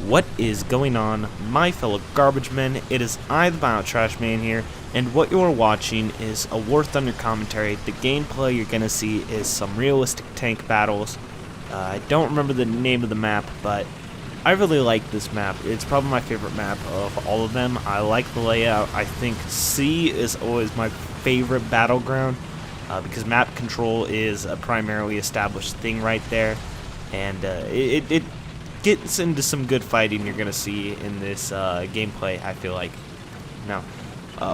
What is going on, my fellow garbage men? It is I, the Biotrash Man here, and what you are watching is a War Thunder commentary. The gameplay you're going to see is some realistic tank battles. I don't remember the name of the map, but I really like this map. It's probably my favorite map of all of them. I like the layout. I think C is always my favorite battleground because map control is a primarily established thing right there, and it gets into some good fighting you're going to see in this gameplay, I feel like. Now,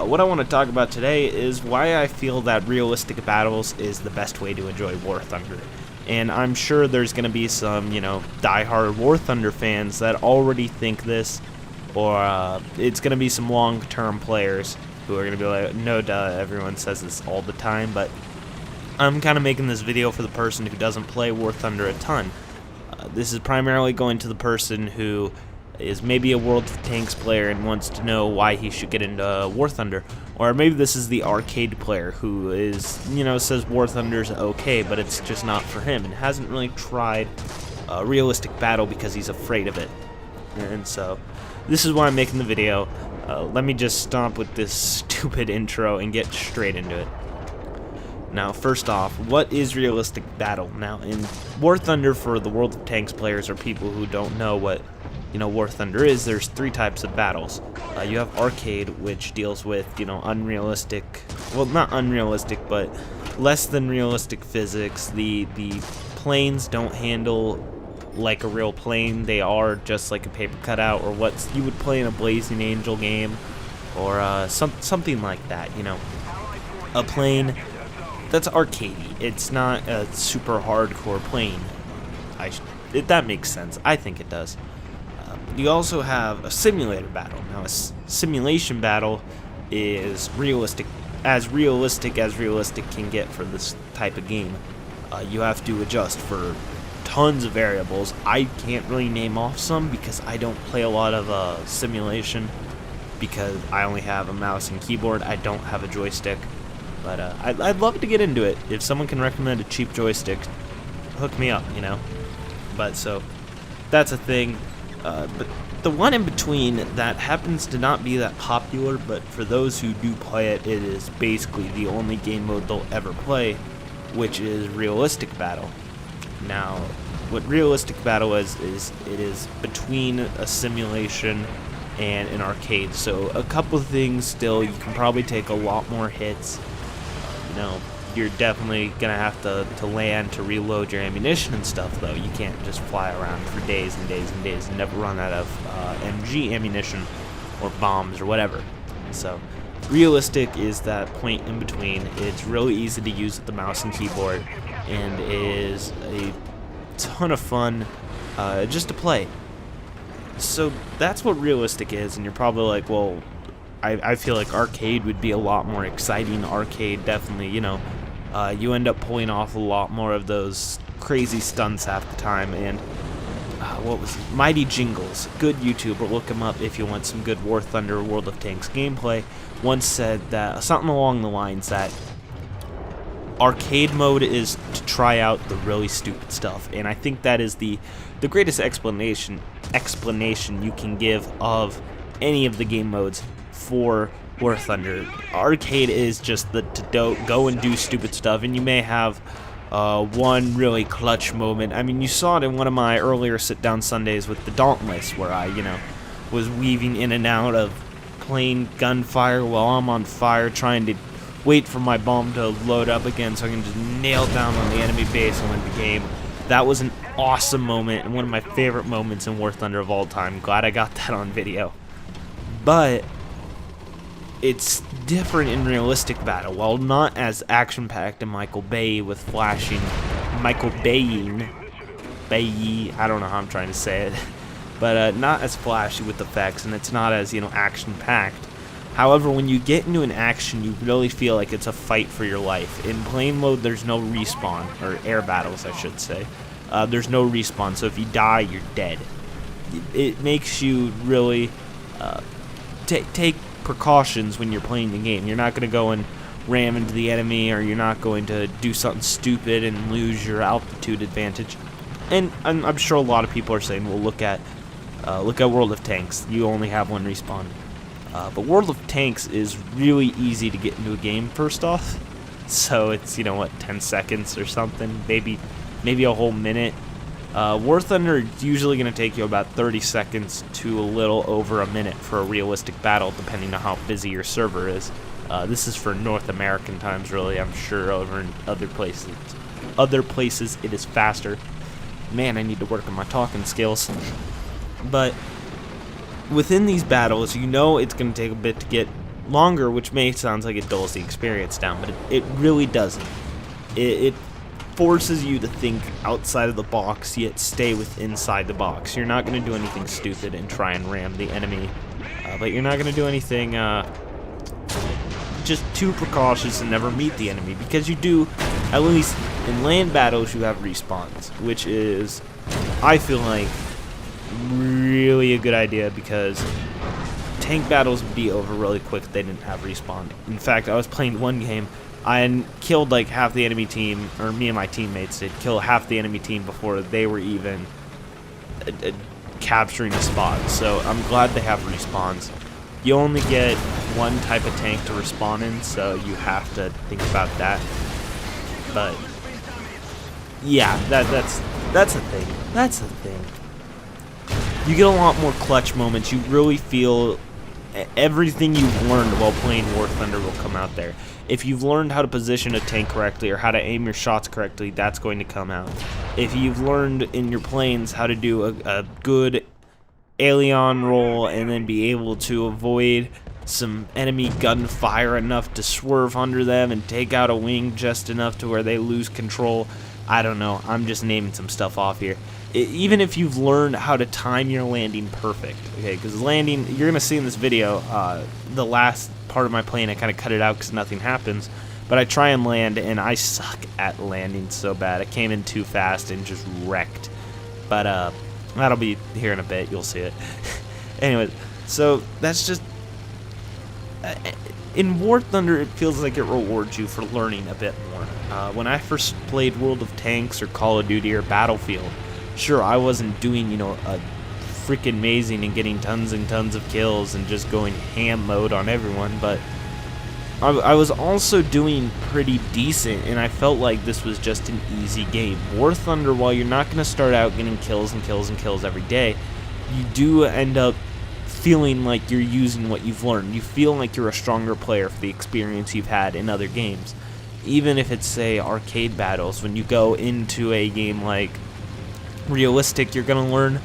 what I want to talk about today is why I feel that realistic battles is the best way to enjoy War Thunder. And I'm sure there's going to be some, die-hard War Thunder fans that already think this, or it's going to be some long-term players who are going to be like, no duh, everyone says this all the time, but I'm kind of making this video for the person who doesn't play War Thunder a ton. This is primarily going to the person who is maybe a World of Tanks player and wants to know why he should get into War Thunder. Or maybe this is the arcade player who is, says War Thunder's okay, but it's just not for him and hasn't really tried a realistic battle because he's afraid of it. And so, this is why I'm making the video. Let me just stop with this stupid intro and get straight into it. Now, first off, what is realistic battle? Now, in War Thunder, for the World of Tanks players or people who don't know what War Thunder is, there's three types of battles. You have arcade, which deals with, unrealistic, well, not unrealistic, but less than realistic physics. The planes don't handle like a real plane. They are just like a paper cutout, or what you would play in a Blazing Angel game, or something like that, A plane that's arcadey. It's not a super hardcore plane. That makes sense. I think it does. You also have a simulator battle. Now, a simulation battle is realistic as realistic can get for this type of game. You have to adjust for tons of variables. I can't really name off some because I don't play a lot of simulation because I only have a mouse and keyboard. I don't have a joystick. But I'd love to get into it. If someone can recommend a cheap joystick, hook me up, But so, that's a thing. But the one in between that happens to not be that popular, but for those who do play it, it is basically the only game mode they'll ever play, which is realistic battle. Now, what realistic battle is it is between a simulation and an arcade. So a couple of things still, you can probably take a lot more hits. You're definitely gonna have to land to reload your ammunition and stuff, though. You can't just fly around for days and days and days and never run out of MG ammunition or bombs or whatever. So realistic is that point in between. It's really easy to use with the mouse and keyboard and is a ton of fun just to play. So that's what realistic is, and you're probably like, well, I feel like arcade would be a lot more exciting. Arcade definitely, you end up pulling off a lot more of those crazy stunts half the time. And what was it? Mighty Jingles, good YouTuber, look him up if you want some good War Thunder World of Tanks gameplay, once said that something along the lines that arcade mode is to try out the really stupid stuff. And I think that is the greatest explanation you can give of any of the game modes for War Thunder. Arcade is just to go and do stupid stuff, and you may have one really clutch moment. I mean, you saw it in one of my earlier sit-down Sundays with the Dauntless, where I, was weaving in and out of plain gunfire while I'm on fire, trying to wait for my bomb to load up again so I can just nail down on the enemy base and win the game. That was an awesome moment and one of my favorite moments in War Thunder of all time. Glad I got that on video. But it's different in realistic battle. While not as action-packed and Michael Baying, I don't know how I'm trying to say it, but not as flashy with effects, and it's not as, action-packed. However, when you get into an action, you really feel like it's a fight for your life. In plane mode, there's no respawn, or air battles, I should say. There's no respawn, so if you die, you're dead. It makes you really take precautions when you're playing the game. You're not going to go and ram into the enemy, or you're not going to do something stupid and lose your altitude advantage. And I'm sure a lot of people are saying, well, look at Look at World of Tanks. You only have one respawn. But World of Tanks is really easy to get into a game, first off. So it's, 10 seconds or something, maybe a whole minute. War Thunder is usually going to take you about 30 seconds to a little over a minute for a realistic battle, depending on how busy your server is. This is for North American times, really. I'm sure over in other places it is faster. Man, I need to work on my talking skills. But within these battles, it's going to take a bit to get longer, which sounds like it dulls the experience down, but it really doesn't. It forces you to think outside of the box, yet stay inside the box. You're not going to do anything stupid and try and ram the enemy, but you're not going to do anything just too precautious and never meet the enemy, because you do, at least in land battles, you have respawns, which is, I feel like, really a good idea, because tank battles would be over really quick if they didn't have respawn. In fact, I was playing one game, I killed like half the enemy team, or me and my teammates did kill half the enemy team before they were even capturing a spot. So I'm glad they have respawns. You only get one type of tank to respawn in, so you have to think about that. But yeah, that's a thing. That's a thing. You get a lot more clutch moments. You really feel everything you've learned while playing War Thunder will come out there. If you've learned how to position a tank correctly or how to aim your shots correctly, that's going to come out. If you've learned in your planes how to do a good Alien roll and then be able to avoid some enemy gunfire enough to swerve under them and take out a wing just enough to where they lose control, I don't know, I'm just naming some stuff off here. Even if you've learned how to time your landing perfect, okay, because landing, you're going to see in this video, the last part of my plane, I kind of cut it out because nothing happens, but I try and land, and I suck at landing so bad. I came in too fast and just wrecked, but that'll be here in a bit, you'll see it. Anyways, so that's just, in War Thunder, it feels like it rewards you for learning a bit more. When I first played World of Tanks or Call of Duty or Battlefield, sure, I wasn't doing, a freaking amazing and getting tons and tons of kills and just going ham mode on everyone, but I was also doing pretty decent, and I felt like this was just an easy game. War Thunder, while you're not going to start out getting kills and kills and kills every day, you do end up feeling like you're using what you've learned. You feel like you're a stronger player for the experience you've had in other games. Even if it's, say, arcade battles, when you go into a game like Realistic, you're going to learn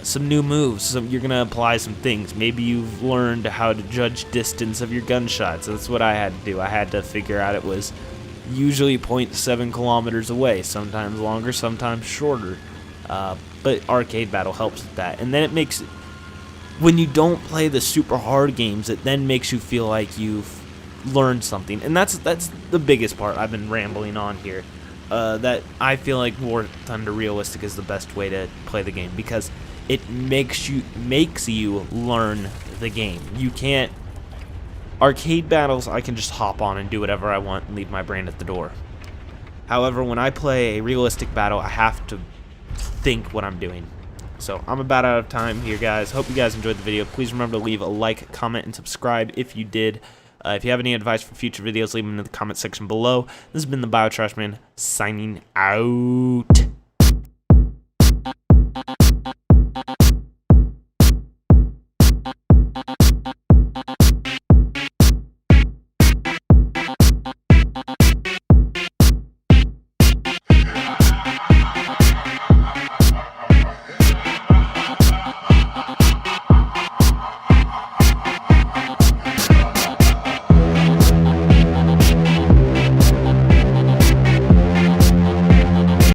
some new moves. You're going to apply some things. Maybe you've learned how to judge distance of your gunshots. That's what I had to do. I had to figure out it was usually 0.7 kilometers away, sometimes longer, sometimes shorter. But arcade battle helps with that. And then it makes, when you don't play the super hard games, it then makes you feel like you've learned something. And that's the biggest part I've been rambling on here. That I feel like War Thunder Realistic is the best way to play the game, because it makes you learn the game. You can't, arcade battles, I can just hop on and do whatever I want and leave my brain at the door. However, when I play a realistic battle, I have to think what I'm doing. So I'm about out of time here, guys. Hope you guys enjoyed the video. Please remember to leave a like, comment, and subscribe if you did. If you have any advice for future videos, leave them in the comment section below. This has been the Biotrashman, signing out.